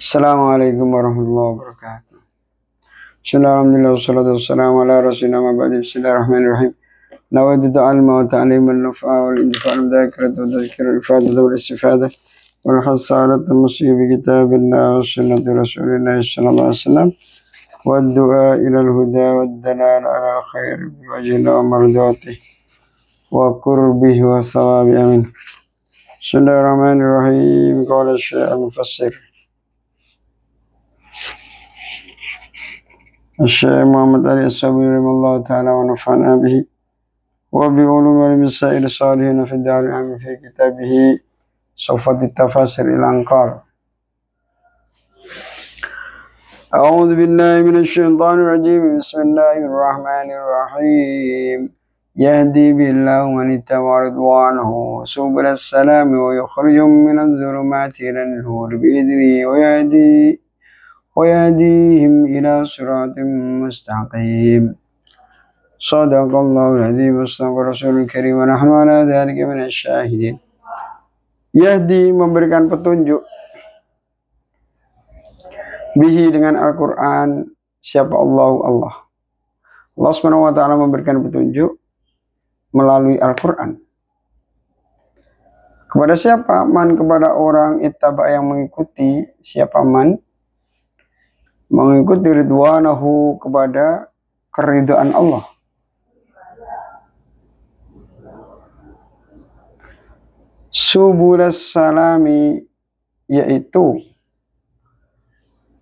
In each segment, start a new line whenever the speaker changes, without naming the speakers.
Assalamualaikum warahmatullahi wabarakatuh. Bismillahirrahmanirrahim. Wassalatu wassalamu ala rasulina wa ba'du. Bismillahirrahmanirrahim. Nawaitu ta'alima wa ta'alima al-naf'a wal intifa'a wal dhakirata wa dhakira al-ifadata wal istifada wal hassa ala tamassuki bi kitabillah wa sunnati rasulillah sallallahu alaihi wasallam wa du'a ila al-huda wa dalal ala khair bi wajhina wa mardati wa qurbihi wa sawabi amin. Bismillahirrahmanirrahim. Qala Syekh al-Mufassir الشيخ محمد علي الصابري رحمه الله تعالى ونفعنا به وبعلوم المسائل الصالحين في الدار العام في كتابه صفة التفاسير الأنقار. أعوذ بالله من الشيطان الرجيم. بسم الله الرحمن الرحيم. يهدي بالله من اتبع رضوانه سبل السلام ويخرجهم من الظلمات إلى النور بإذنه ويهديهم إلى صراط مستقيم. صدق الله العظيم وصدق رسول الكريم ونحن على ذلك من الشاهدين. Yahdi memberikan petunjuk bihi dengan Al-Quran. Siapa Allah Subhanahu wa ta'ala memberikan petunjuk melalui Al-Quran. Kepada siapa? Man, kepada orang ittaba yang mengikuti. Siapa man? Mengikuti ridwanahu, kepada keridhaan Allah. Subulas salami, yaitu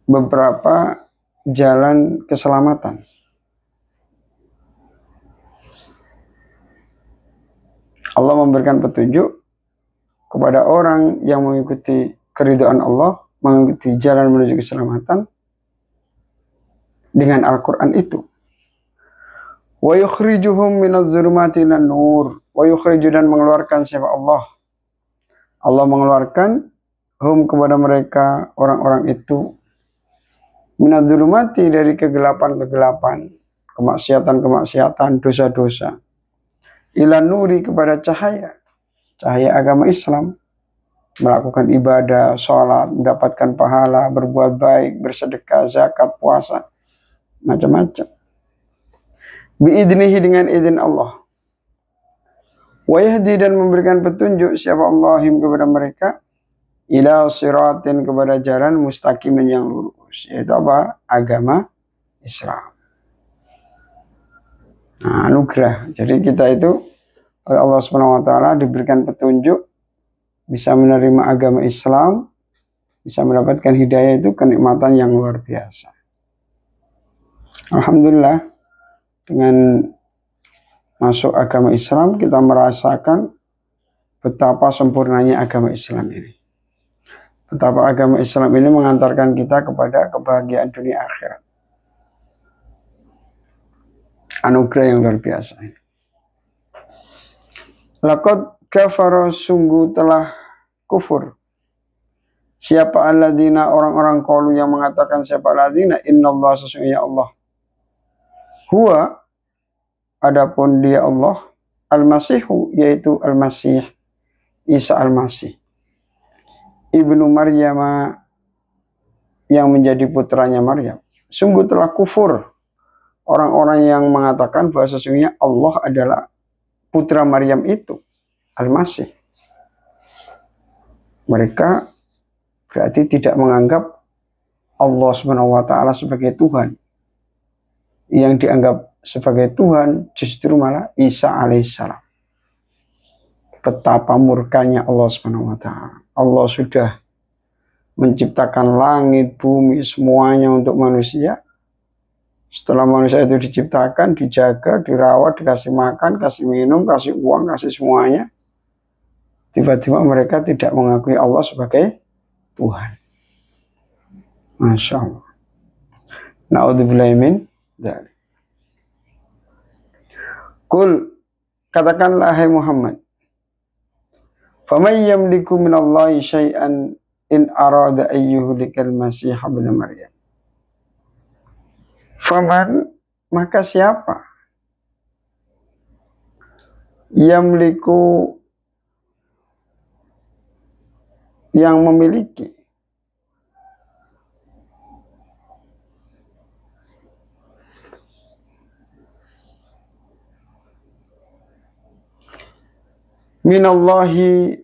beberapa jalan keselamatan. Allah memberikan petunjuk kepada orang yang mengikuti keridhaan Allah, mengikuti jalan menuju keselamatan dengan Al-Quran itu. Wa yukhrijuhum minadh-dhulumati ilan nur. Wa yukhriju, dan mengeluarkan siapa Allah. Allah mengeluarkan hum, kepada mereka orang-orang itu, minadh-dhulumati, dari kegelapan-kegelapan, kemaksiatan-kemaksiatan, dosa-dosa, ilan nuri, kepada cahaya agama Islam, melakukan ibadah, sholat, mendapatkan pahala, berbuat baik, bersedekah, zakat, puasa, macam-macam. Biidnihi, dengan izin Allah. Wa yahdi, dan memberikan petunjuk siapa Allahim, kepada mereka, ila siratin, kepada jalan mustaqimin, yang lurus, yaitu apa? Agama Islam. Nah, anugerah. Jadi kita itu oleh Allah Subhanahu wa ta'ala diberikan petunjuk, bisa menerima agama Islam, bisa mendapatkan hidayah, itu kenikmatan yang luar biasa. Alhamdulillah, dengan masuk agama Islam kita merasakan betapa sempurnanya agama Islam ini. Betapa agama Islam ini mengantarkan kita kepada kebahagiaan dunia akhirat. Anugerah yang luar biasa. Laqad kafara, sungguh telah kufur. Siapa alladzina, orang-orang qalu, yang mengatakan siapa alladzina, innallaha, sesungguhnya Allah. Huwa, adapun dia Allah, al-Masihu, yaitu al-Masih, Isa al-Masih, ibnu Maryam, yang menjadi putranya Maryam. Sungguh telah kufur orang-orang yang mengatakan bahwa sesungguhnya Allah adalah putra Maryam itu, al-Masih. Mereka berarti tidak menganggap Allah Subhanahu wa ta'ala sebagai Tuhan. Yang dianggap sebagai Tuhan justru malah Isa alaihissalam. Betapa murkanya Allah Subhanahu wa ta'ala. Allah sudah menciptakan langit, bumi, semuanya untuk manusia. Setelah manusia itu diciptakan, dijaga, dirawat, dikasih makan, kasih minum, kasih uang, kasih semuanya, tiba-tiba mereka tidak mengakui Allah sebagai Tuhan. Masya Allah. Na'udzubillahi min dzalik. Qul, katakanlah hai Muhammad, faman yamliku minallahi syai'an in arada ayyuhlikal masih ibn Maryam. Faman, maka siapa, yamliku, yang memiliki, minallahi,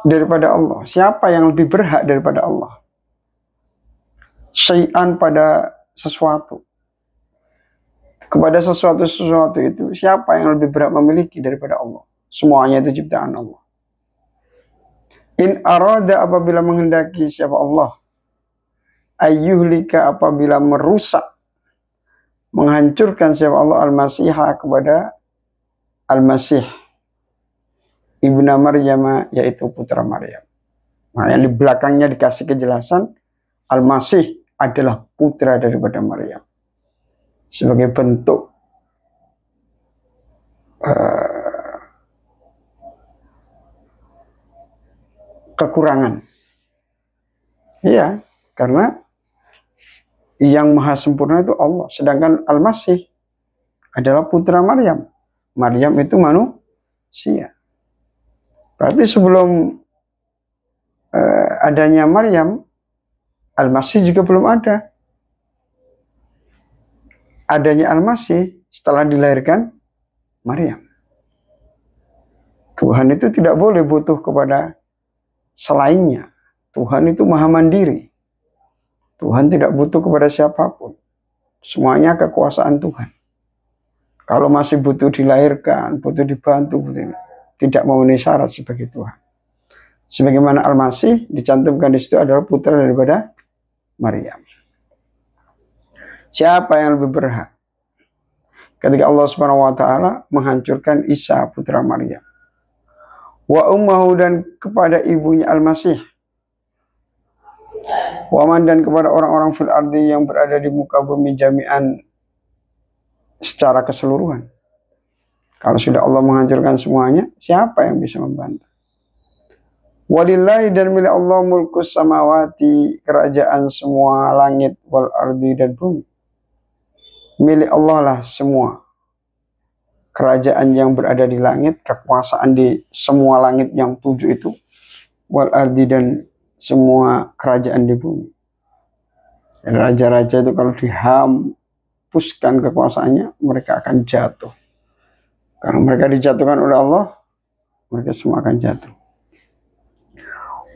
daripada Allah. Siapa yang lebih berhak daripada Allah? Syai'an, pada sesuatu. Kepada sesuatu itu, siapa yang lebih berhak memiliki daripada Allah? Semuanya itu ciptaan Allah. In arada, apabila menghendaki siapa Allah, ayyuhlika, apabila merusak, menghancurkan siapa Allah, al-masihah, kepada al-masih ibna Maryam, yaitu putra Maryam. Nah, yang di belakangnya dikasih kejelasan, al-masih adalah putra daripada Maryam, sebagai bentuk kekurangan. Iya, karena yang maha sempurna itu Allah, sedangkan Al-Masih adalah putra Maryam. Maryam itu manusia. Berarti sebelum adanya Maryam, Al-Masih juga belum ada. Adanya Al-Masih setelah dilahirkan Maryam. Tuhan itu tidak boleh butuh kepada selainnya. Tuhan itu maha mandiri. Tuhan tidak butuh kepada siapapun. Semuanya kekuasaan Tuhan. Kalau masih butuh dilahirkan, butuh dibantu, tidak memenuhi syarat sebagai Tuhan. Sebagaimana Al-Masih dicantumkan di situ adalah putra daripada Maryam. Siapa yang lebih berhak? Ketika Allah Subhanahu wa taala menghancurkan Isa putra Maryam. Wa ummuhu, dan kepada ibunya Al-Masih. Wa man, dan kepada orang-orang fil ardi, yang berada di muka bumi, jami'an, secara keseluruhan. Kalau sudah Allah menghancurkan semuanya, siapa yang bisa membantu? Walillahi, dan milik Allah, mulkus samawati, kerajaan semua langit, wal ardi, dan bumi. Milik Allah lah semua kerajaan yang berada di langit, kekuasaan di semua langit yang 7 itu, wal ardi, dan semua kerajaan di bumi. Dan raja-raja itu kalau dihapuskan kekuasaannya, mereka akan jatuh. Karena mereka dijatuhkan oleh Allah, mereka semua akan jatuh.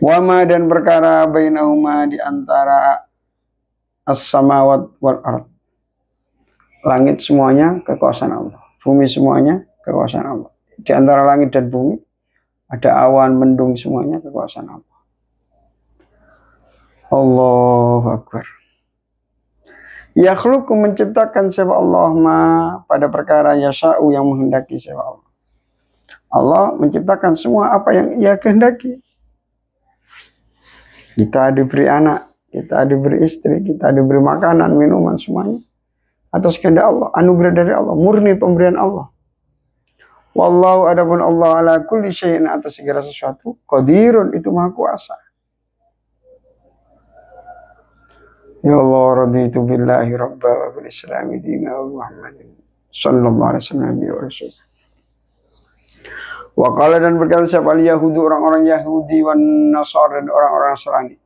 Wama, dan perkara bainahuma, di antara as-samawat wal ard. Langit semuanya kekuasaan Allah. Bumi semuanya kekuasaan Allah. Di antara langit dan bumi ada awan, mendung, semuanya kekuasaan Allah. Allahu Akbar. Yakhluqu, menciptakan siapa Allah, ma, pada perkara yasha'u, yang menghendaki siapa Allah. Allah menciptakan semua apa yang Ia kehendaki. Kita diberi anak, kita diberi istri, kita diberi makanan, minuman, semuanya atas kehendak Allah, anugerah dari Allah, murni pemberian Allah. Wallahu, adapun Allah, ala kulli syai'in, atas segala sesuatu, qadirun, itu maha kuasa. Ya Allah, raditu billahi rabba wa bil islami dina wa Muhammadin sallallahu alaihi wasallam wa rasul. Wa qala, dan berkata siapa al-yahudu, orang-orang Yahudi, wan Nasara, dan orang-orang Nasrani.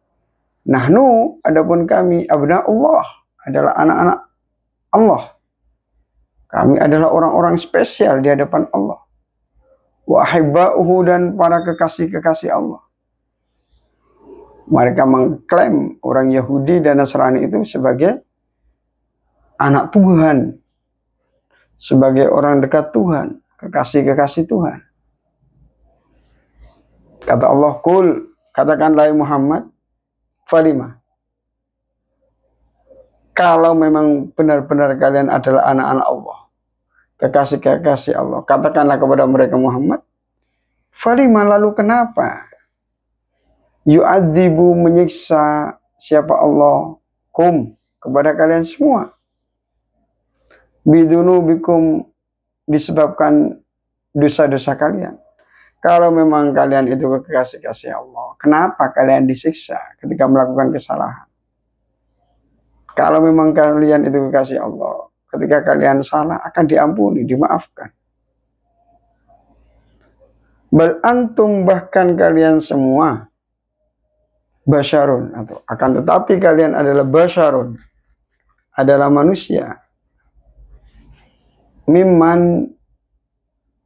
Nahnu, adapun kami, abna Allah, adalah anak-anak Allah. Kami adalah orang-orang spesial di hadapan Allah. Wa ahibba'uhu, dan para kekasih-kekasih Allah. Mereka mengklaim orang Yahudi dan Nasrani itu sebagai anak Tuhan, sebagai orang dekat Tuhan, kekasih-kekasih Tuhan. Kata Allah, qul, katakanlah Muhammad, falima, kalau memang benar-benar kalian adalah anak-anak Allah, kekasih-kekasih Allah, katakanlah kepada mereka Muhammad, falima, lalu kenapa yu'adzibu, menyiksa siapa Allah, kum, kepada kalian semua, bidunubikum, disebabkan dosa-dosa kalian. Kalau memang kalian itu kekasih-kasih Allah, kenapa kalian disiksa ketika melakukan kesalahan? Kalau memang kalian itu kekasih Allah, ketika kalian salah akan diampuni, dimaafkan. Bal antum, bahkan kalian semua, basyarun, atau akan tetapi kalian adalah basyarun, adalah manusia. Mimman,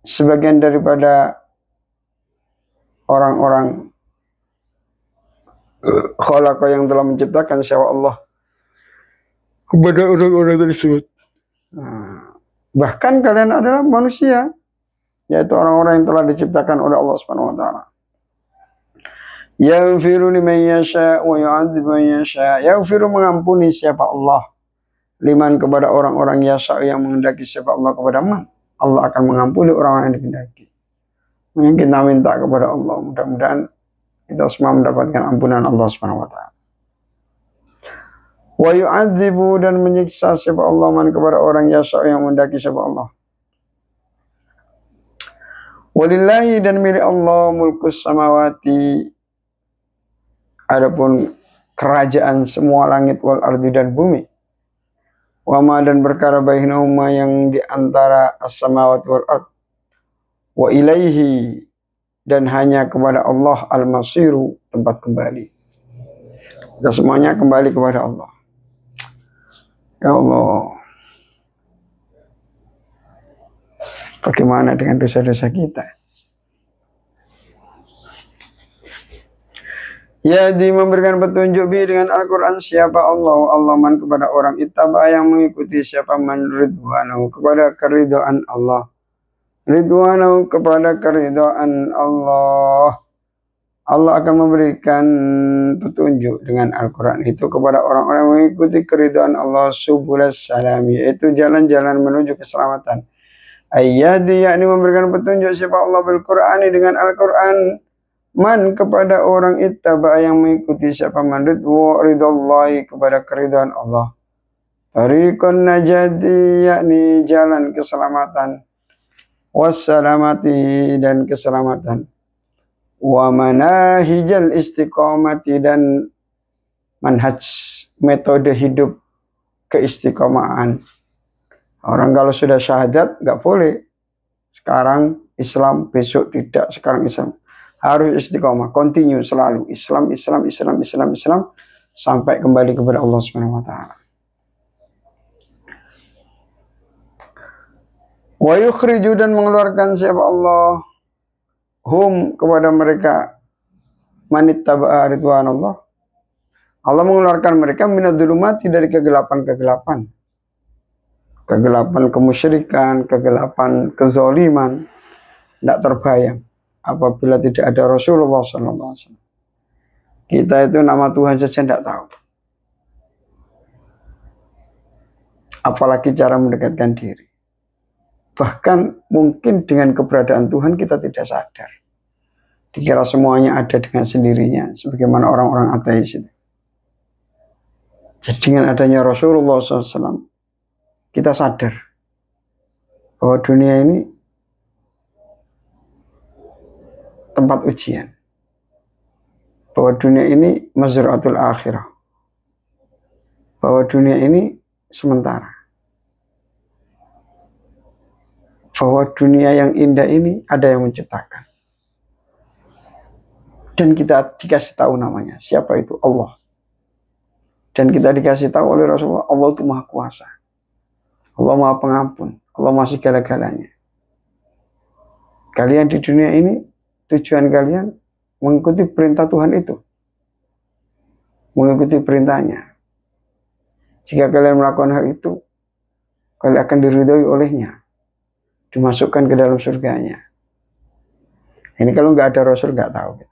sebagian daripada orang-orang khalaqa yang telah menciptakan siapa Allah kepada orang-orang tersebut. Nah, bahkan kalian adalah manusia, yaitu orang-orang yang telah diciptakan oleh Allah Subhanahu wa taala. Yaghfiru liman yasha wa yu'adzibu man yasha. Yaghfiru mengampuni siapa Allah, liman kepada orang-orang yasha yang menghendaki siapa Allah kepada man. Allah akan mengampuni orang-orang yang dikehendaki. Yang kita minta kepada Allah, mudah-mudahan kita semua mendapatkan ampunan Allah Subhanahu wa taala. Wa yu'adzibu dan menyiksa siapa Allah man kepada orang yasha yang menghendaki siapa Allah. Walillahi dan milik Allah mulkus samawati, adapun kerajaan semua langit wal ardi dan bumi. Wama dan perkara bainahuma yang di antara as-samawati wal ard. Wa ilaihi dan hanya kepada Allah al-masiru, tempat kembali. Kita semuanya kembali kepada Allah. Ya Allah, bagaimana dengan dosa-dosa kita? Ya, memberikan petunjuk bi dengan Al-Quran siapa Allah, Allah man kepada orang ittaba yang mengikuti siapa man ridwanahu kepada keridhaan Allah, ridwanahu kepada keridhaan Allah. Allah akan memberikan petunjuk dengan Al-Quran itu kepada orang-orang yang mengikuti keridhaan Allah subulas salami, yaitu jalan-jalan menuju keselamatan. Ayyadi yakni memberikan petunjuk siapa Allah bil Qur'ani dengan Al-Quran man kepada orang ittaba yang mengikuti siapa man ridwallahi kepada keridhaan Allah. Tariqun najati yakni jalan keselamatan, wassalamati dan keselamatan, wa manahijal istiqomati dan manhaj metode hidup keistiqomahan. Orang kalau sudah syahadat nggak boleh sekarang Islam, besok tidak, sekarang Islam. Harus istiqomah, continue selalu Islam sampai kembali kepada Allah Subhanahu wa taala. Wa yukhriju dan mengeluarkan siapa Allah hum kepada mereka manittaba'a ridwanallah. Allah mengeluarkan mereka minadzulumati dari kegelapan-kegelapan. Kegelapan kemusyrikan, kegelapan kezaliman. Tidak terbayang apabila tidak ada Rasulullah SAW. Kita itu nama Tuhan saja tidak tahu. Apalagi cara mendekatkan diri. Bahkan mungkin dengan keberadaan Tuhan kita tidak sadar. Dikira semuanya ada dengan sendirinya, sebagaimana orang-orang ateis itu. Jadi dengan adanya Rasulullah SAW, kita sadar bahwa dunia ini tempat ujian. Bahwa dunia ini mazra'atul akhirah. Bahwa dunia ini sementara. Bahwa dunia yang indah ini ada yang menciptakan. Dan kita dikasih tahu namanya. Siapa itu? Allah. Dan kita dikasih tahu oleh Rasulullah, Allah itu maha kuasa. Allah maha pengampun. Allah maha segala-galanya. Kalian di dunia ini, tujuan kalian mengikuti perintah Tuhan itu. Mengikuti perintahnya. Jika kalian melakukan hal itu, kalian akan diridhoi olehnya. Dimasukkan ke dalam surganya. Ini kalau nggak ada Rasul nggak tahu.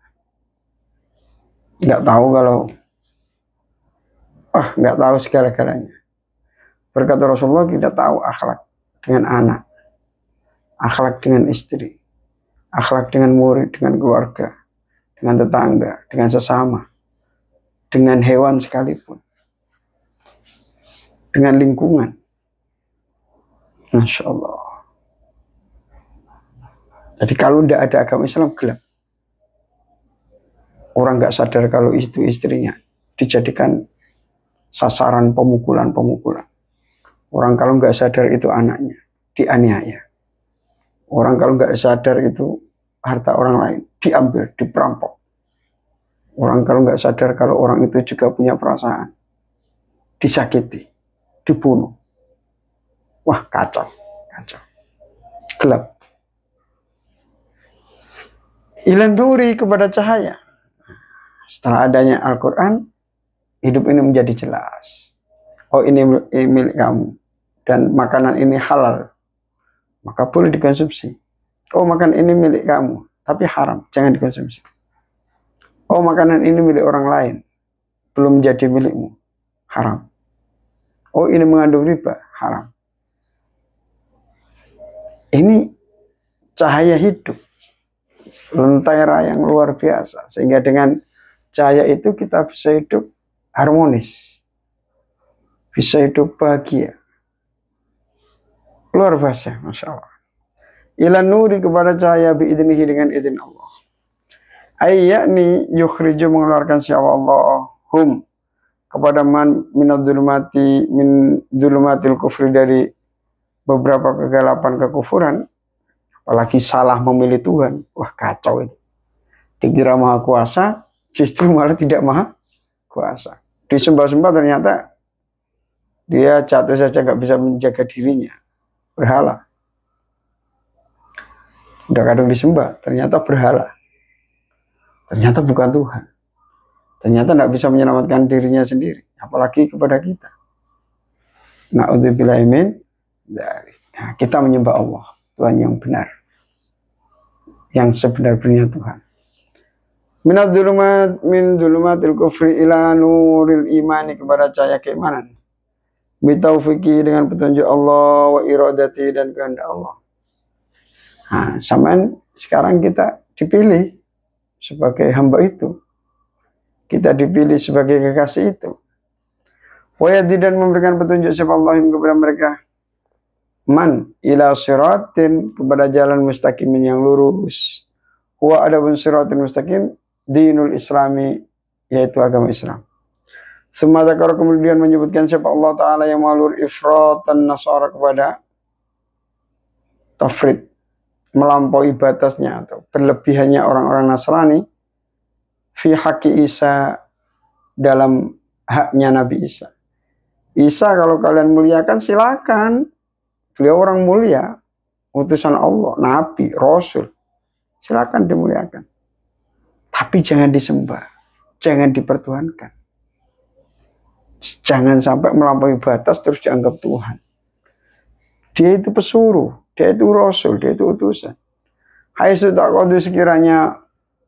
Nggak tahu kalau nggak tahu segala-galanya. Berkata Rasulullah, kita tahu akhlak dengan anak, akhlak dengan istri, akhlak dengan murid, dengan keluarga, dengan tetangga, dengan sesama, dengan hewan sekalipun, dengan lingkungan. Masya Allah. Jadi kalau tidak ada agama Islam gelap. Orang nggak sadar kalau itu istrinya dijadikan sasaran pemukulan-pemukulan. Orang kalau nggak sadar itu anaknya dianiaya. Orang kalau nggak sadar itu harta orang lain diambil, diperampok. Orang kalau nggak sadar kalau orang itu juga punya perasaan, disakiti, dibunuh. Wah, kacau, kacau, gelap. Ilan nuri, kepada cahaya. Setelah adanya Al-Quran, hidup ini menjadi jelas. Oh, ini milik kamu. Dan makanan ini halal. Maka boleh dikonsumsi. Oh, makan ini milik kamu. Tapi haram, jangan dikonsumsi. Oh, makanan ini milik orang lain. Belum menjadi milikmu. Haram. Oh, ini mengandung riba. Haram. Ini cahaya hidup. Lentera yang luar biasa. Sehingga dengan cahaya itu kita bisa hidup harmonis, bisa hidup bahagia. Luar biasa, Masya Allah. Ilan nuri, kepada cahaya, biidnihi, dengan izin Allah. Ayyakni yukhriju, mengeluarkan siapa Allah, hum, kepada man min dzulumatil kufri, dari beberapa kegelapan kekufuran. Apalagi salah memilih Tuhan. Wah, kacau itu. Dikira maha kuasa, justru malah tidak maha kuasa. Disembah-sembah ternyata dia jatuh saja gak bisa menjaga dirinya. Berhala. Udah kadang disembah, ternyata berhala. Ternyata bukan Tuhan. Ternyata gak bisa menyelamatkan dirinya sendiri. Apalagi kepada kita. Na'udzubillahi min dzalik. Nah, kita menyembah Allah, Tuhan yang benar. Yang sebenar-benarnya Tuhan. Min dzulumatil kufri ila nuril imani, kepada cahaya keimanan. Bitaufiqi, dengan petunjuk Allah, wa iradati, dan kehendak Allah. Nah, sampean sekarang kita dipilih sebagai hamba itu. Kita dipilih sebagai kekasih itu. Wa yadi, dan memberikan petunjuk siapa Allah kepada mereka. Man ila siratin, kepada jalan mustaqim yang lurus. Wa adabun siratin mustaqim dinul islami, yaitu agama Islam. Semata kalau kemudian menyebutkan siapa Allah Ta'ala yang malur ifratan nasara, kepada tafrid, melampaui batasnya atau berlebihannya orang-orang Nasrani, fi haqqi Isa, dalam haknya Nabi Isa. Isa kalau kalian muliakan silakan, beliau orang mulia, utusan Allah, Nabi, Rasul, silakan dimuliakan. Tapi jangan disembah, jangan dipertuhankan. Jangan sampai melampaui batas terus dianggap Tuhan. Dia itu pesuruh, dia itu Rasul, dia itu utusan. Haitsu taqadu, sekiranya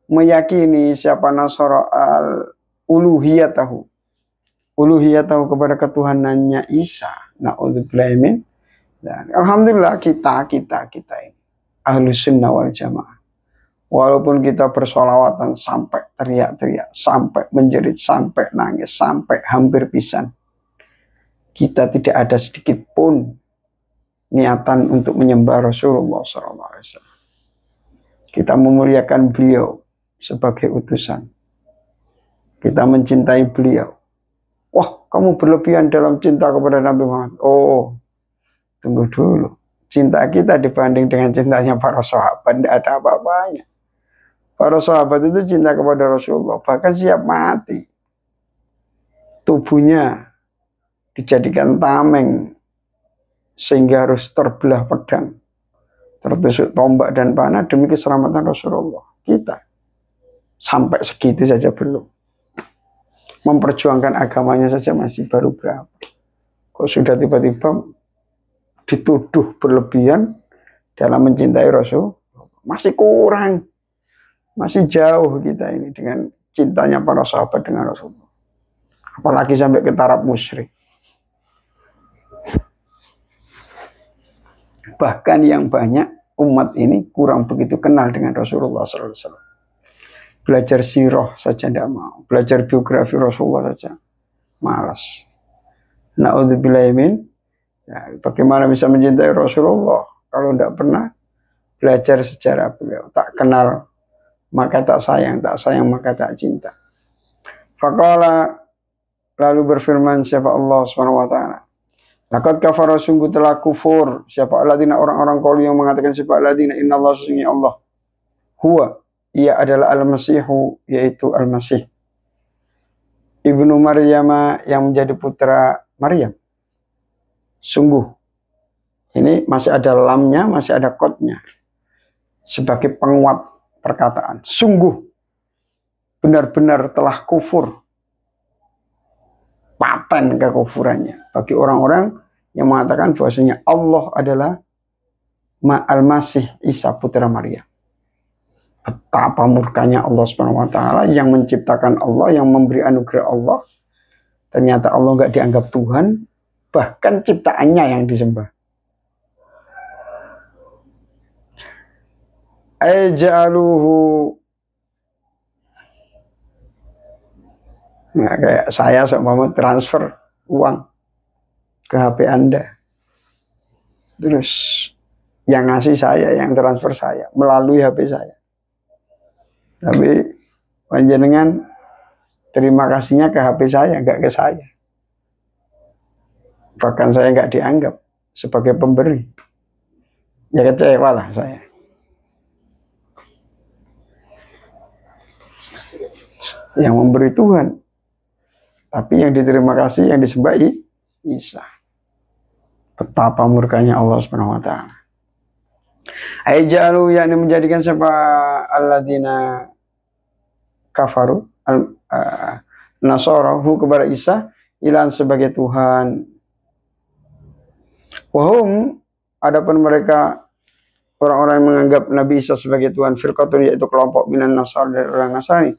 meyakini siapa Nasara al-uluhiyatahu, uluhiyatahu, kepada ketuhanannya Isa. Na'udzubillahi min dzalik. Alhamdulillah kita ini Ahlus Sunnah wal Jamaah. Walaupun kita bersolawatan sampai teriak-teriak, sampai menjerit, sampai nangis, sampai hampir pisan, kita tidak ada sedikit pun niatan untuk menyembah Rasulullah SAW. Kita memuliakan beliau sebagai utusan. Kita mencintai beliau. Wah, kamu berlebihan dalam cinta kepada Nabi Muhammad. Oh, tunggu dulu. Cinta kita dibanding dengan cintanya para sahabat, tidak ada apa-apanya. Para sahabat itu cinta kepada Rasulullah, bahkan siap mati. Tubuhnya dijadikan tameng, sehingga harus terbelah pedang, tertusuk tombak dan panah demi keselamatan Rasulullah. Kita sampai segitu saja belum. Memperjuangkan agamanya saja masih baru berapa. Kok sudah tiba-tiba dituduh berlebihan dalam mencintai Rasul? Masih kurang. Masih jauh kita ini dengan cintanya para sahabat dengan Rasulullah. Apalagi sampai ke taraf musyrik. Bahkan yang banyak umat ini kurang begitu kenal dengan Rasulullah SAW. Belajar sirah saja tidak mau. Belajar biografi Rasulullah saja malas. Na'udzubillahi min. Ya, bagaimana bisa mencintai Rasulullah kalau tidak pernah belajar sejarah beliau. Tak kenal maka tak sayang maka tak cinta. Faqala, lalu berfirman siapa Allah SWT. Laqad kafara, sungguh telah kufur siapa alladzina, orang-orang qalu yang mengatakan siapa alladzina innallaha, sesungguhnya Allah, huwa, ia adalah al-masihu, yaitu al-masih, ibnu Maryam, yang menjadi putra Maryam. Sungguh, ini masih ada lamnya, masih ada kodnya sebagai penguat perkataan. Sungguh benar-benar telah kufur. Paten kekufurannya bagi orang-orang yang mengatakan bahwasanya Allah adalah Al-Masih Isa putra Maria. Betapa murkanya Allah Subhanahu wa taala yang menciptakan Allah, yang memberi anugerah Allah. Ternyata Allah nggak dianggap Tuhan, bahkan ciptaannya yang disembah. Aja'aluhu, nah, kayak saya seumpama transfer uang ke HP Anda, terus yang ngasih saya, yang transfer saya melalui HP saya, tapi panjenengan terima kasihnya ke HP saya, nggak ke saya. Bahkan saya nggak dianggap sebagai pemberi. Ya kecewa lah saya. Yang memberi Tuhan, tapi yang diterima kasih, yang disembah Isa. Betapa murkanya Allah Subhanahu wa taala. Aijalu, yakni menjadikan siapa alladzina kafaru nasarahu kepada Isa ilan sebagai Tuhan. Wahum, adapun mereka orang-orang yang menganggap Nabi Isa sebagai Tuhan, firqatun, yaitu kelompok minan nasar, dari orang Nasrani.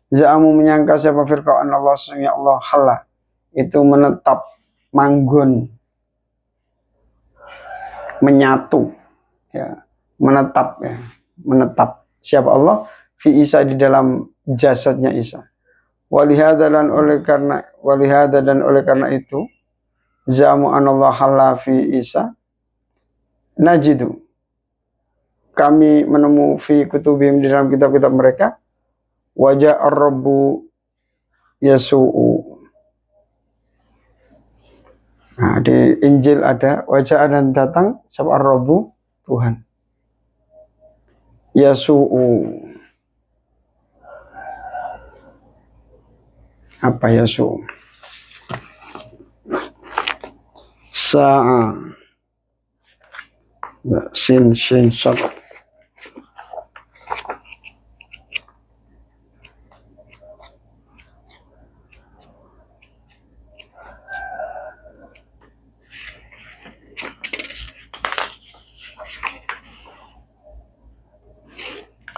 Za'amu, menyangka siapa firqah Allah, sesungguhnya Allah halah, itu menetap, manggon, menyatu, ya, menetap, ya, menetap siapa Allah fi Isa, di dalam jasadnya Isa. Walihada, dan oleh karena itu za'amu anallah halah fi Isa, najidu, kami menemu fi kutubihim, di dalam kitab-kitab mereka, wajah ar-rabbu yasu'u. Nah, di Injil ada wajah, dan datang siapa ar-rabbu, Tuhan. Yasu'u, apa yasu'u? Sa'a, sin sad.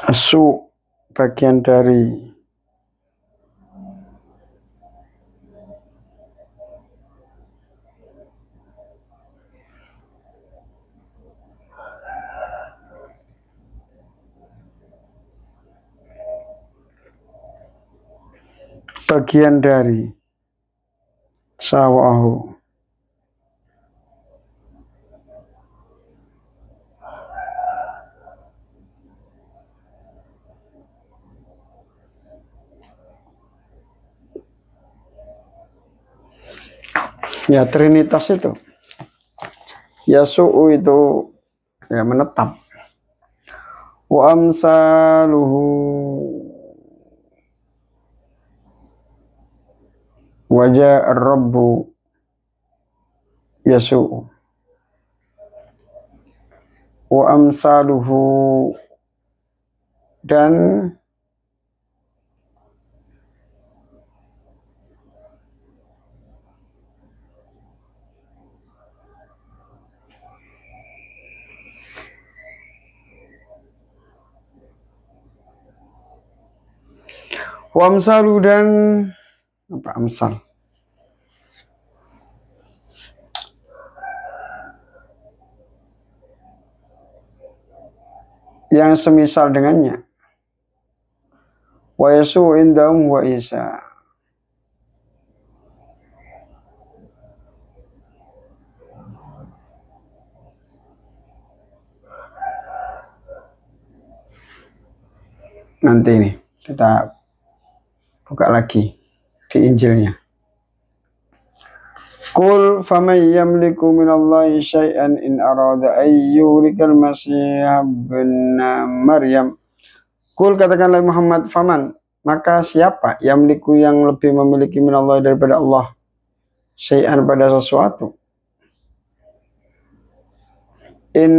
Asu, bagian dari sawahu, ya, Trinitas itu. Yasu'u itu ya menetap. Wa amsaluhu, wajah ar-rabbu yasu'u. Wa amsaluhu, dan wamsalu, dan apa amsal? Yang semisal dengannya. Wa yasu indahum wa Isa. Nanti ini kita buka lagi di Injilnya. Qul faman yamliku minallahi syai'an in arada ayyurikal masih ibn Maryam. Qul, katakanlah Muhammad, faman, maka siapa yamliku, yang lebih memiliki minallahi, daripada Allah, syai'an, pada sesuatu. In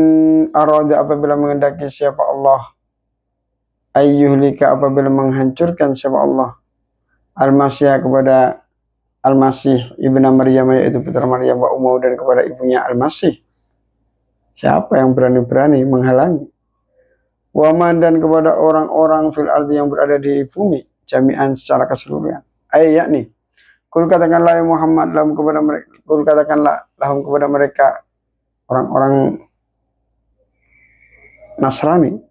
arada, apabila mengendaki siapa Allah ayyuhlika apabila menghancurkan siapa Allah al-Masih kepada Al-Masih ibnu Maryam yaitu putra Maryam wa ummu dan kepada ibunya Al-Masih. Siapa yang berani-berani menghalangi? Waman dan kepada orang-orang fil ardi yang berada di bumi jami'an secara keseluruhan. Yakni kul katakanlah ya Muhammad lahum kepada mereka, kul katakanlah lahum kepada mereka orang-orang Nasrani.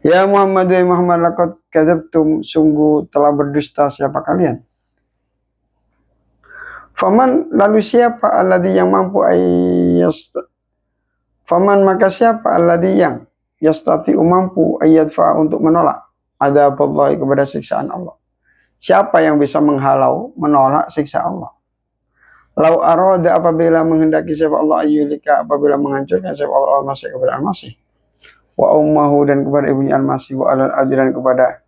Ya Muhammad ya Muhammad laqad kadzabtum sungguh telah berdusta siapa kalian. Faman lalu siapa alladzi yang mampu Faman maka siapa alladzi yang yastati mampu ayadfa untuk menolak adzaballahi kepada siksaan Allah. Siapa yang bisa menghalau menolak siksa Allah? Lau arada apabila menghendaki siapa Allah ayyulika apabila menghancurkan siapa Allah Al-Masih kepada Al-Masih wa ummuhu dan kepada ibunya Al-Masih wa alal ardi dan kepada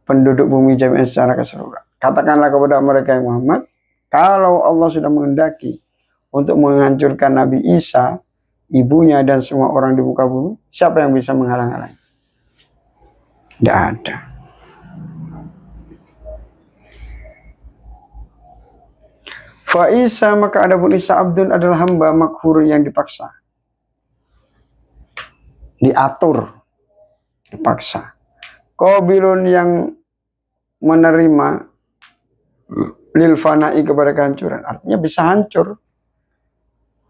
penduduk bumi jami'an secara keseluruhan. Katakanlah kepada mereka yang Muhammad, kalau Allah sudah menghendaki untuk menghancurkan Nabi Isa, ibunya dan semua orang di muka bumi, siapa yang bisa menghalang-halangi? Tidak ada. Fa Isa maka adapun Isa abdun adalah hamba makhur yang dipaksa. Diatur, dipaksa. Qabilun yang menerima lil fana'i kepada kehancuran. Artinya bisa hancur.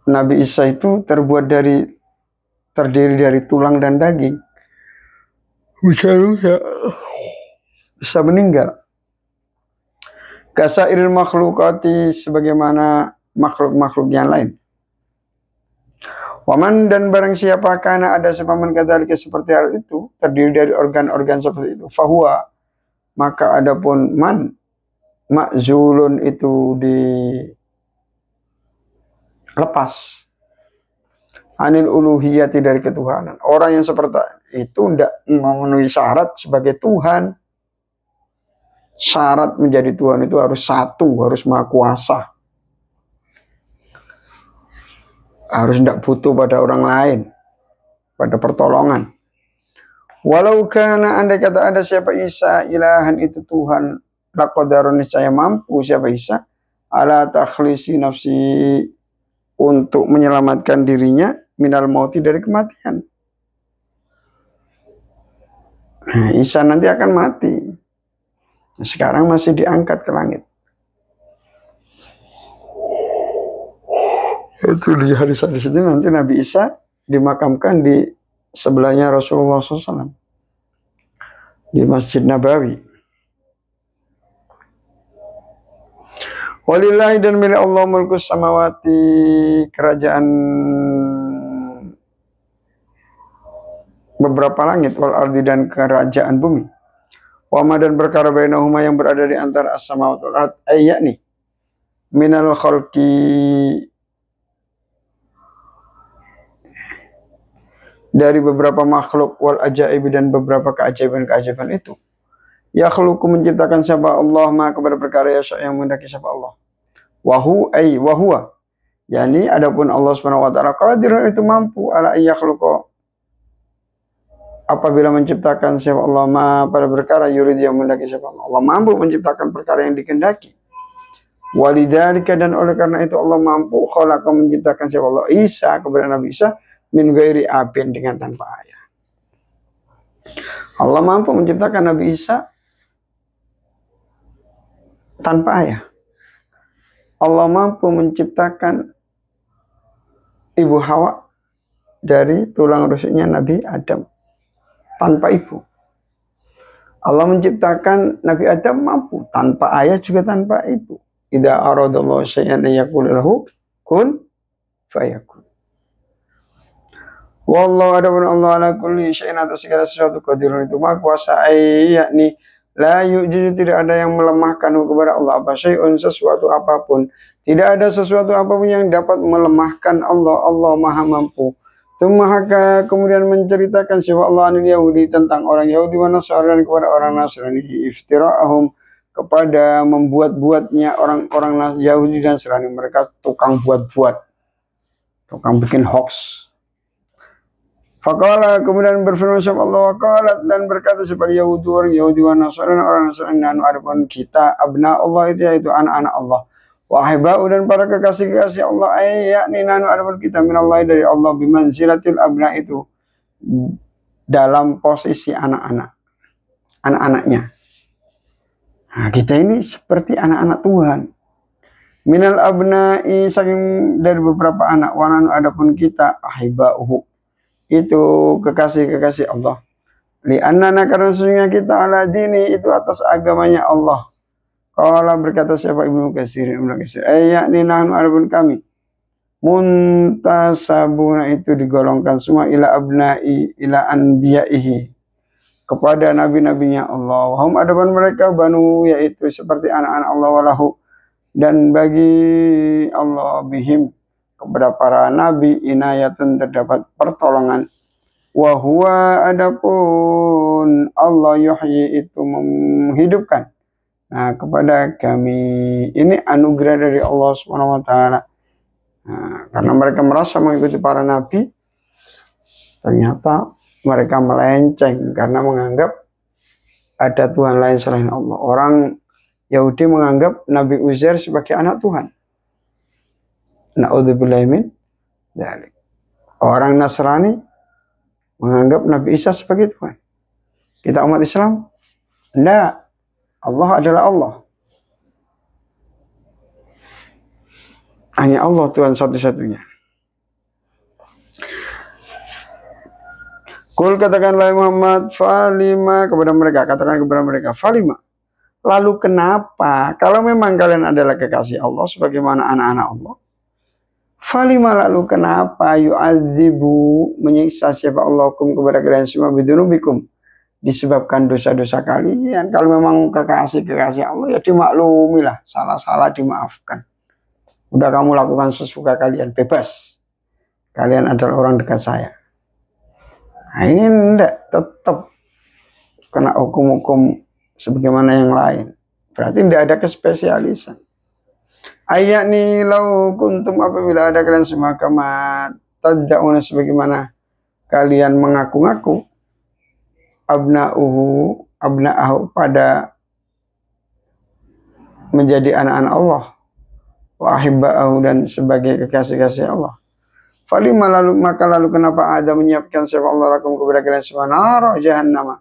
Nabi Isa itu terdiri dari tulang dan daging. Bisa meninggal. Kasairil makhlukati sebagaimana makhluk-makhluk yang lain. Waman dan barang siapa karena ada sepaman kadzalika seperti hal itu, terdiri dari organ-organ seperti itu. Fahuwa maka adapun man makzulun itu dilepas anil uluhiyati dari ketuhanan. Orang yang seperti itu tidak memenuhi syarat sebagai Tuhan. Syarat menjadi Tuhan itu harus satu, harus maha kuasa. Harus tidak butuh pada orang lain, pada pertolongan. Walau karena andai kata ada siapa Isa ilahan itu Tuhan, laqadarun niscaya mampu siapa Isa ala takhlisi nafsi untuk menyelamatkan dirinya minal mauti dari kematian. Nah, Isa nanti akan mati. Sekarang masih diangkat ke langit. Itu di hadis-hadis itu nanti Nabi Isa dimakamkan di sebelahnya Rasulullah SAW di Masjid Nabawi. Walillahi dan milik Allah mulkus samawati kerajaan beberapa langit wal ardi dan kerajaan bumi. Wama dan perkara bainahuma yang berada di antara as-samawati wal ard yakni minal khalqi dari beberapa makhluk wal ajaib dan beberapa keajaiban-keajaiban itu. Yakhluqu menciptakan siapa Allah ma kepada perkara yang menghendaki siapa Allah. Wahu ay wahuwa yani adapun Allah Subhanahu wa taala qadirun itu mampu ala yakhluqa apabila menciptakan siapa Allah ma pada perkara yurid yang menghendaki siapa Allah. Allah mampu menciptakan perkara yang dikehendaki. Walidzalika dan oleh karena itu Allah mampu khalaqa menciptakan siapa Allah Isa kepada Nabi Isa min ghairi abin dengan tanpa ayah. Allah mampu menciptakan Nabi Isa tanpa ayah. Allah mampu menciptakan Ibu Hawa dari tulang rusuknya Nabi Adam tanpa ibu. Allah menciptakan Nabi Adam mampu tanpa ayah juga tanpa ibu. Idza aradallahu syai'an yaqulu lahu kun fayakun. Wallahu adapun Allah ala kulli syai'in atas segala sesuatu qadirun itu maha kuasa yakni la yu'jizu tidak ada yang melemahkan kepada Allah apa syai'un sesuatu apapun. Tidak ada sesuatu apapun yang dapat melemahkan Allah. Allah maha mampu. Tumahaka kemudian menceritakan siapa Allah anil Yahudi tentang orang Yahudi wa Nasrani kepada orang Nasrani iftira'ahum kepada membuat-buatnya orang-orang Yahudi dan Nasrani. Mereka tukang buat-buat, tukang bikin hoax. Faqala kemudian berfirman sapa Allah waqalat dan berkata sepada Yahudi orang Yahudi wa Nasrani orang Nasrani nanu adapun kita abna Allah itu yaitu anak-anak Allah wa ahibau dan para kekasih-kekasih Allah yakni nanu adapun kita minallah dari Allah bimanzilatil abna itu dalam posisi anak-anaknya. Nah, kita ini seperti anak-anak Tuhan. Minal abna'i saking dari beberapa anak wananu adapun kita ahibauhu itu kekasih-kekasih Allah. Li'annana karena sesungguhnya kita ala dini itu atas agamanya Allah. Qala berkata siapa Ibnu Katsir yakni nahnu adapun kami muntasabuna itu digolongkan semua ila abna'i ila anbiya'ihi kepada nabi-nabinya Allah. Wahum adapun mereka banu yaitu seperti anak-anak Allah walahu dan bagi Allah bihim kepada para nabi inayatun terdapat pertolongan. Wa huwa adapun Allah yuhyi itu menghidupkan. Nah, kepada kami ini anugerah dari Allah Subhanahu wa taala. Nah, karena mereka merasa mengikuti para nabi, ternyata mereka melenceng karena menganggap ada Tuhan lain selain Allah. Orang Yahudi menganggap Nabi Uzair sebagai anak Tuhan. Na'udzubillahi min dzalik. Orang Nasrani menganggap Nabi Isa sebagai Tuhan. Kita umat Islam, enggak. Allah adalah Allah. Hanya Allah Tuhan satu-satunya. Kul katakanlah Muhammad falima kepada mereka, katakan kepada mereka falima. Lalu kenapa? Kalau memang kalian adalah kekasih Allah sebagaimana anak-anak Allah, falima lalu kenapa yu'adzibu menyiksa siapa Allah kum kepada kalian semua bidunubikum disebabkan dosa-dosa kalian. Kalau memang kekasih Allah ya dimaklumilah, salah-salah dimaafkan. Udah kamu lakukan sesuka kalian, bebas. Kalian adalah orang dekat saya. Nah, ini enggak, tetap kena hukum-hukum sebagaimana yang lain. Berarti tidak ada kespesialisan. Ayat nih lau kuntum apabila ada kalian semua kama tad'una sebagaimana kalian mengaku-ngaku abna'ahu pada menjadi anak-anak Allah wa ahibba'ahu dan sebagai kekasih-kasih Allah. Falima maka lalu kenapa ada menyiapkan siapa Allah lakum kepada kalian semua nara jahannam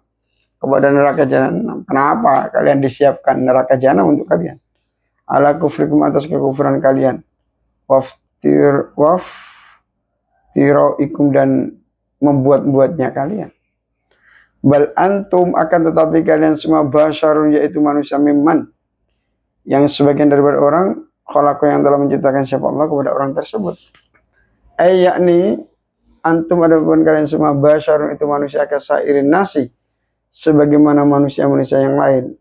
kepada neraka jahanam. Kenapa kalian disiapkan neraka jahanam untuk kalian? Ala kufrikum atas kekufuran kalian. Waftiroikum dan membuat-buatnya kalian. Bal antum akan tetapi kalian semua basyarun yaitu manusia mimman yang sebagian daripada orang khalaqa yang telah menciptakan siapa Allah kepada orang tersebut. Yakni antum adapun kalian semua basyarun itu manusia kasairin nasi sebagaimana manusia-manusia yang lain.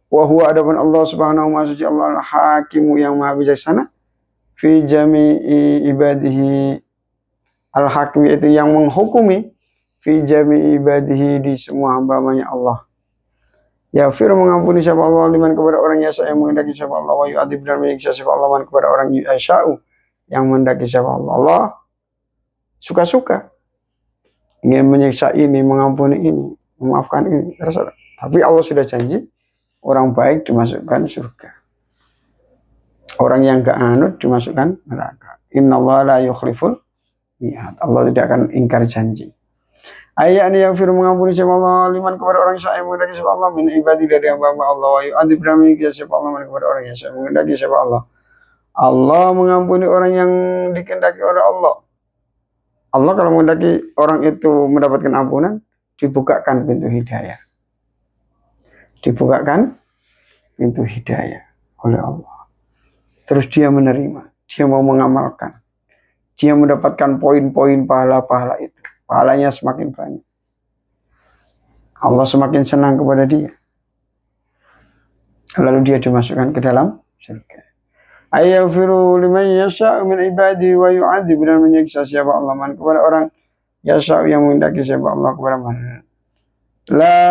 Wa huwa adapun Allah Subhanahu wa ta'ala Allah al-hakimu yang maha bijaksana fi jami'i ibadihi al-hakim yaitu yang menghukumi fi jami'i ibadihi di semua hamba-hambanya Allah. Yafir mengampuni siapa Allah liman kepada orang yasa yang menghendaki siapa Allah wa yu'adzib dan menyiksa siapa Allah kepada orang yasha'u yang mendaki siapa Allah. Allah suka-suka ingin menyiksa ini, mengampuni ini, memaafkan ini, terserah. Tapi Allah sudah janji orang baik dimasukkan surga, orang yang gak anut dimasukkan neraka. Innallaha la yukhliful mi'ad. Allah tidak akan ingkar janji. Ayat ini yang firman mengampuni siapa Allah liman kepada orang yang menghendaki siapa Allah min ibadi dari hamba Allah wa yu'adzib dan menyiksa siapa Allah kepada orang yang menghendaki siapa Allah. Allah mengampuni orang yang dikehendaki oleh Allah. Allah kalau menghendaki orang itu mendapatkan ampunan, dibukakan pintu hidayah. Dibukakan pintu hidayah oleh Allah. Terus dia menerima, dia mau mengamalkan. Dia mendapatkan poin-poin pahala-pahala itu. Pahalanya semakin banyak. Allah semakin senang kepada dia. Lalu dia dimasukkan ke dalam surga. Ayaghfiru liman yasha'u min ibadi wa yu'adzib dan menyiksa siapa Allah man kepada orang yasha'u yang menghendaki siapa Allah kepada mana. La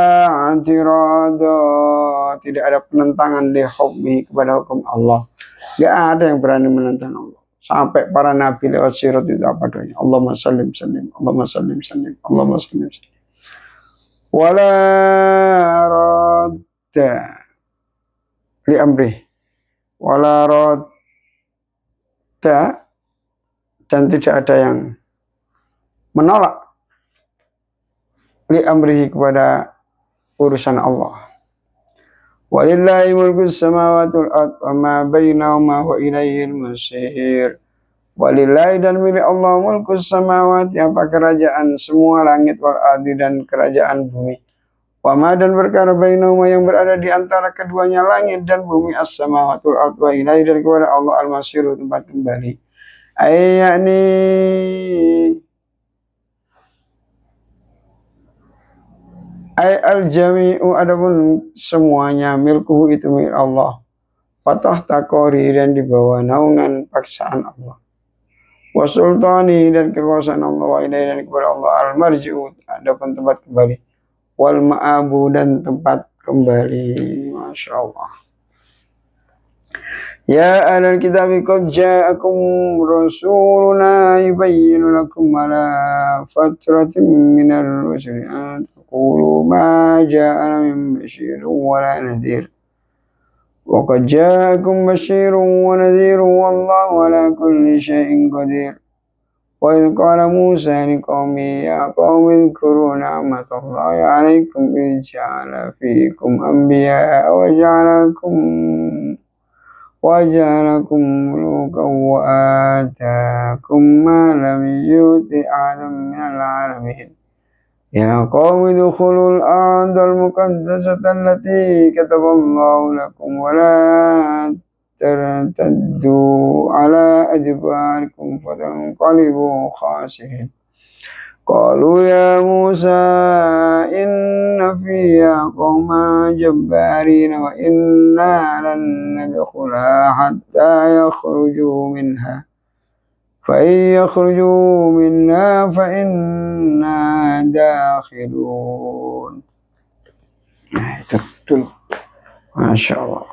antirada tidak ada penentangan li hukmi kepada hukum Allah. Enggak ada yang berani menentang Allah. Sampai para nabi lewat sirat itu apa doanya? Allahumma sallim sallim, Allahumma sallim sallim, Allahumma sallim sallim. Wala radda li amri. Wala radda, dan tidak ada yang menolak li amrihi, kepada urusan Allah. Walillahi mulku samawati wal ardh wa ma bainahuma wa ilaihil masir. Walillahi, dan milik Allah, mulku samawati, apa kerajaan semua langit, wal ardi, dan kerajaan bumi. Wa ma, dan perkara bainahuma, yang berada di antara keduanya langit dan bumi, as-samawati wal ardh, wa ilaihi, dan kepada Allah al-masir, tempat kembali. Ayani ay al-jami'u, adapun semuanya, milkuhu, itu milik Allah. Fatah takori, dan di bawah naungan paksaan Allah. Wa sultani, dan kekuasaan Allah. Wa ilaihi, dan kepada Allah al-marji'u, adapun tempat kembali. Wal ma'abu, dan tempat kembali. Masya Allah. Ya ahlal kitabi qad ja'akum rasuluna yubayyinu lakum ala fatratin minar rusuli an taqulu ma ja'ana min basyirin wa la nadhir. Wa qad ja'akum basyirun wa nadhirun wallahu ala kulli syai'in qadir. Wa idh qala Musa liqaumihi ya qaumi dhkuru ni'matallahi 'alaikum idh ja'ala fiikum anbiya'a وجعلكم ملوكا وآتاكم ما لم يؤت أحدا من العالمين يا قوم ادخلوا الأرض المقدسة التي كتب الله لكم ولا ترتدوا على أدباركم فتنقلبوا خاسرين قالوا يا موسى إن فيها قوما جبارين وإنا لن ندخلها حتى يخرجوا منها فإن يخرجوا منا فإنا داخلون. Itu dulu. Masya Allah.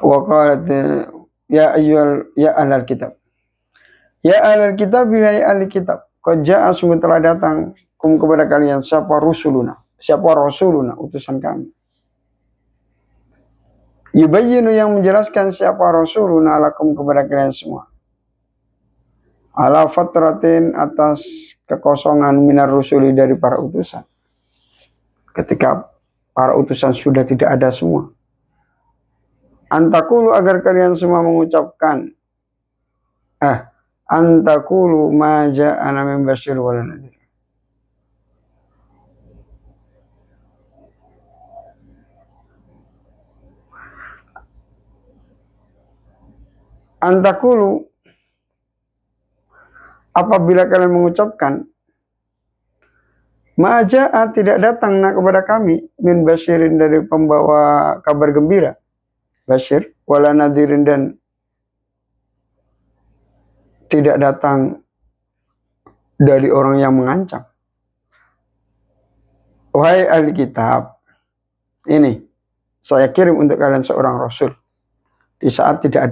Waqalat ya ahlal kitab. Ya ahlal kitab, ya ahli kitab. Qad ja'a, sungguh telah datang kepada kalian siapa rasuluna, utusan kami. Yubayyinu, yang menjelaskan siapa rasuluna lakum, kepada kalian semua. Ala fatratin, atas kekosongan minar rusuli, dari para utusan. Ketika para utusan sudah tidak ada semua. Antakulu, agar kalian semua mengucapkan antakulu ma ja'ana min basyir wa la nadhir. Antakulu, apabila kalian mengucapkan ma ja'a, tidak datang kepada kami, min basyirin, dari pembawa kabar gembira, basyir, wala nadhirin, dan tidak datang dari orang yang mengancam. Wahai ahli kitab, ini saya kirim untuk kalian seorang rasul. Di saat tidak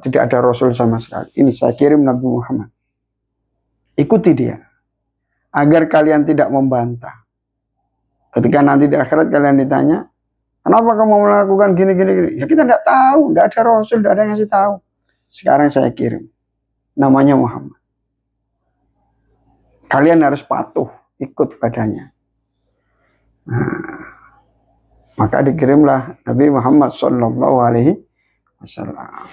ada rasul sama sekali. Ini saya kirim Nabi Muhammad. Ikuti dia, agar kalian tidak membantah. Ketika nanti di akhirat kalian ditanya, kenapa kamu melakukan gini? Ya kita tidak tahu, tidak ada rasul, tidak ada yang ngasih tahu. Sekarang saya kirim, namanya Muhammad. Kalian harus patuh, ikut padanya. Nah, maka dikirimlah Nabi Muhammad Sallallahu Alaihi Wasallam.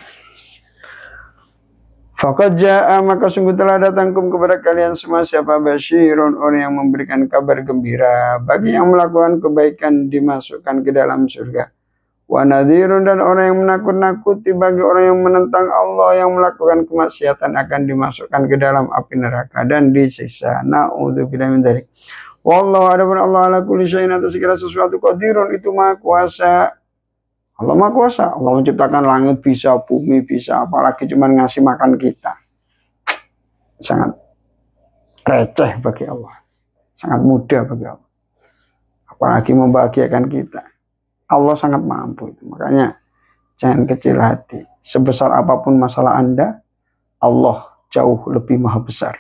Faqad jaa, maka sungguh telah datang kepada kalian semua siapa basyirun, orang yang memberikan kabar gembira bagi yang melakukan kebaikan dimasukkan ke dalam surga. Wa nadhirun, dan orang yang menakut-nakuti bagi orang yang menentang Allah, yang melakukan kemaksiatan akan dimasukkan ke dalam api neraka dan disiksa. Na'udzubillahi min dzalik. Wallahu, adapun Allah, ala kulli syai'in, atas segala sesuatu, qadirun, itu maha kuasa. Allah maha kuasa. Allah menciptakan langit bisa, bumi bisa, apalagi cuma ngasih makan kita. Sangat receh bagi Allah. Sangat mudah bagi Allah. Apalagi membahagiakan kita. Allah sangat mampu itu. Makanya jangan kecil hati. Sebesar apapun masalah Anda, Allah jauh lebih maha besar.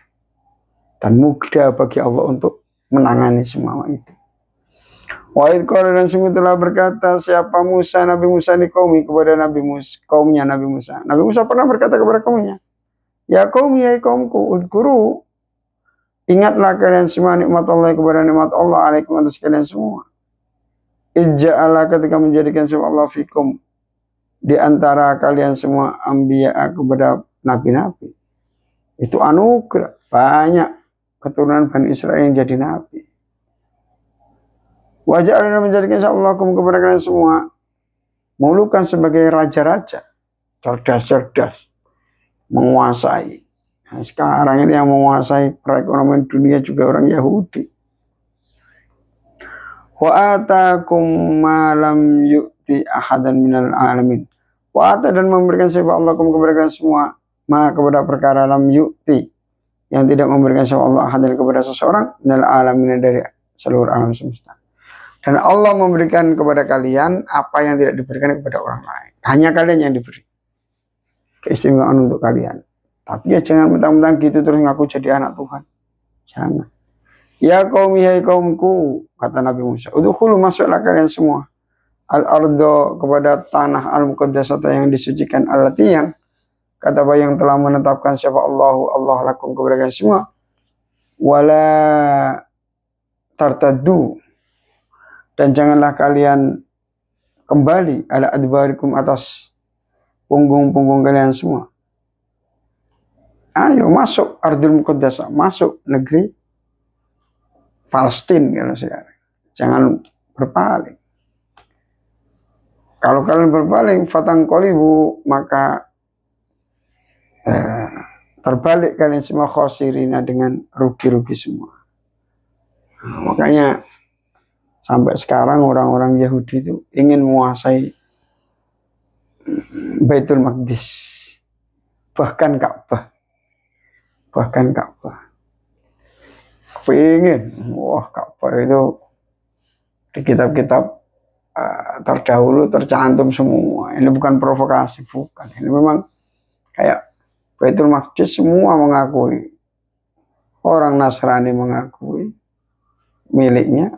Dan mudah bagi Allah untuk menangani semua itu. Wa'id qala dan sungguh telah berkata siapa Musa, Nabi Musa ini kepada Nabi Musa, kaumnya Nabi Musa. Nabi Musa pernah berkata kepada kaumnya, ya kaum, ya kaumku, udhkuru, ingatlah kalian semua nikmat Allah kepada nikmat Allah alaikum atas kalian semua. Ija'ala ketika menjadikan semua Allah fikum di antara kalian semua anbiya kepada nabi-nabi. Itu anugerah, banyak keturunan Bani Israel yang jadi nabi. Wajah Allah menjadikan Allah kepada kalian semua mulukan sebagai raja-raja, cerdas-cerdas, menguasai. Nah, sekarang ini yang menguasai perekonomian dunia juga orang Yahudi. Wa atakum ma lam yu'ti ahadan minal alamin. Wa ata dan memberikan sifat Allah kepada kalian semua ma kepada perkara lam yu'ti yang tidak memberikan sifat Allah ahadan kepada seseorang minal alamin dari seluruh alam semesta. Dan Allah memberikan kepada kalian apa yang tidak diberikan kepada orang lain. Hanya kalian yang diberi. Keistimewaan untuk kalian. Tapi ya jangan mentang-mentang gitu terus ngaku jadi anak Tuhan. Jangan. Ya qaumi, hai kaumku, kata Nabi Musa. Udkhulu, masuklah kalian semua. Al-ardo, kepada tanah al-muqaddasata yang disucikan. Allati yang, kata yang telah menetapkan siapa Allah lakum kepada kalian semua. Wala tartaddu. Dan janganlah kalian kembali ala adbarikum atas punggung-punggung kalian semua. Ayo masuk Ardul Muqaddasah, masuk negeri Palestina kalau sekarang. Jangan berpaling. Kalau kalian berpaling, fatangqalibu, maka terbalik kalian semua khosirina dengan rugi-rugi semua. Nah, makanya sampai sekarang orang-orang Yahudi itu ingin menguasai Baitul Maqdis, bahkan Ka'bah, Pengen, wah Ka'bah itu di kitab-kitab terdahulu tercantum semua. Ini bukan provokasi, bukan. Ini memang kayak Baitul Maqdis semua mengakui, orang Nasrani mengakui miliknya.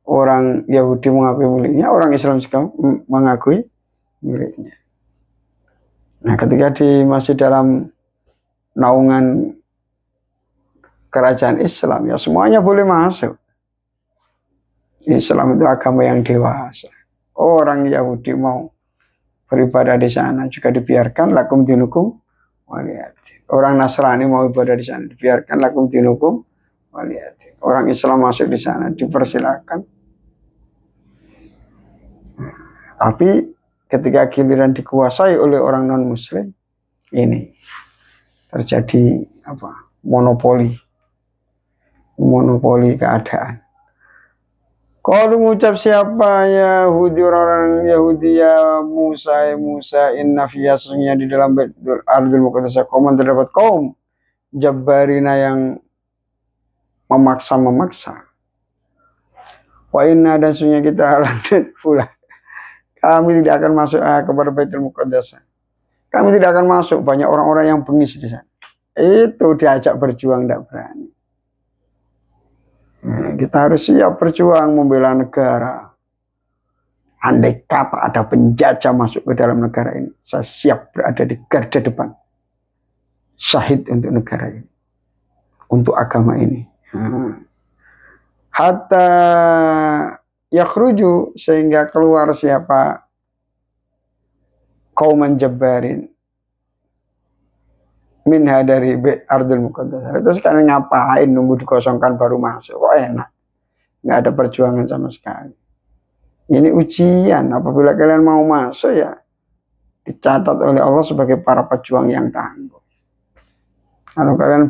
Orang Yahudi mengakui miliknya, orang Islam juga mengakui miliknya. Nah, ketika masih dalam naungan kerajaan Islam, ya semuanya boleh masuk. Islam itu agama yang dewasa. Orang Yahudi mau beribadah di sana juga dibiarkan, lakum dinukum waliyadin. Orang Nasrani mau ibadah di sana dibiarkan, lakum dinukum waliyadin. Orang Islam masuk di sana dipersilakan. Tapi ketika giliran dikuasai oleh orang non-muslim, ini terjadi monopoli keadaan. Kalau mengucap siapa Yahudi, orang-orang Yahudi, ya Musa inna fiyya, sesungguhnya di dalam Baitul Ardul Muqaddasah kauman terdapat kaum jabbarina yang memaksa. Wa inna, dan sesungguhnya kita lanjut pula. Kami tidak akan masuk kepada Baitul Muqaddasah. Kami tidak akan masuk, banyak orang-orang yang bengis di sana. Itu diajak berjuang tidak berani. Kita harus siap berjuang membela negara. Andai kata ada penjajah masuk ke dalam negara ini, saya siap berada di garda depan. Syahid untuk negara ini, untuk agama ini. Hatta yakhruju, sehingga keluar siapa qauman jabbarin minha, dari Ardul Muqaddasah. Terus kalian ngapain nunggu dikosongkan baru masuk? Kok enak? Nggak ada perjuangan sama sekali. Ini ujian. Apabila kalian mau masuk, ya dicatat oleh Allah sebagai para pejuang yang tangguh. Kalau kalian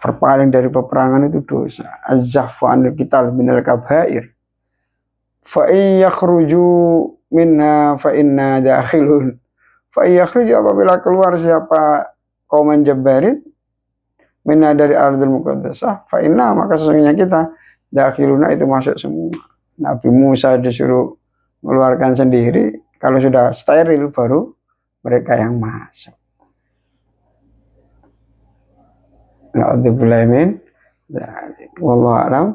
berpaling dari peperangan itu dosa. Az-zahfu anil qital minal kabair. Fa in yakhruju minha fa inna dakhilun. Fa in yakhruju, apabila keluar siapa qauman jabbarin minha, dari Ardul Muqaddasah, fa inna, maka sesungguhnya kita dakhiluna, itu masuk semua. Nabi Musa disuruh mengeluarkan sendiri, kalau sudah steril baru mereka yang masuk. Na'udzubillah min dzalik. Wallahu a'lam.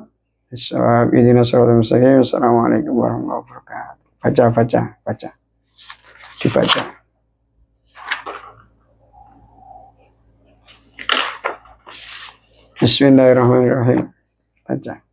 Assalamualaikum warahmatullahi wabarakatuh. Baca. Dibaca. Bismillahirrahmanirrahim. Baca.